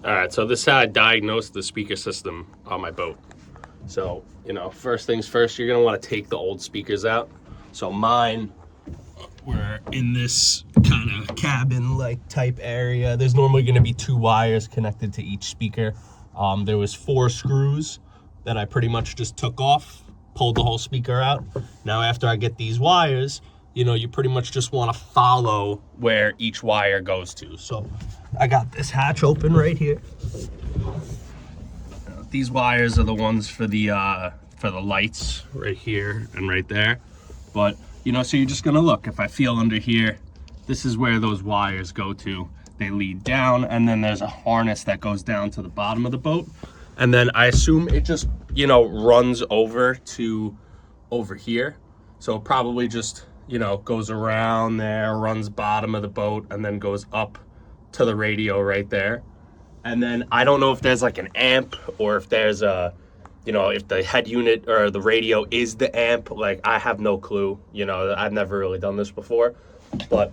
All right, so this is how I diagnosed the speaker system on my boat. So, first things first, you're gonna wanna take the old speakers out. So mine were in this kind of cabin-like type area. There's normally gonna be 2 wires connected to each speaker. There was 4 screws that I pretty much just took off, pulled the whole speaker out. Now after I get these wires, you pretty much just wanna follow where each wire goes to. So I got this hatch open right here. These wires are the ones for the lights right here and right there. But so you're just gonna look. If I feel under here, this is where those wires go to. They lead down, and then there's a harness that goes down to the bottom of the boat. And then I assume it just runs over to over here. So it probably just goes around there, runs bottom of the boat, and then goes up to the radio right there. And then I don't know if there's like an amp or if there's a, if the head unit or the radio is the amp. Like, I have no clue. I've never really done this before, but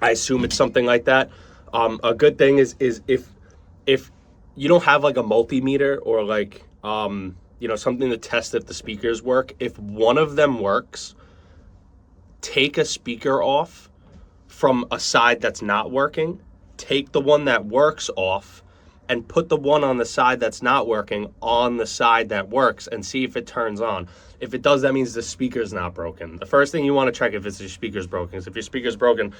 I assume it's something like that. A good thing is if you don't have like a multimeter or like something to test if the speakers work. If one of them works, take a speaker off from a side that's not working. Take the one that works off and put the one on the side that's not working on the side that works and see if it turns on. If it does, that means the speaker's not broken. The first thing you want to check if your speaker's broken is if your speaker's broken,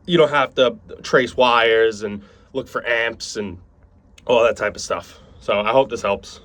you don't have to trace wires and look for amps and all that type of stuff. So I hope this helps.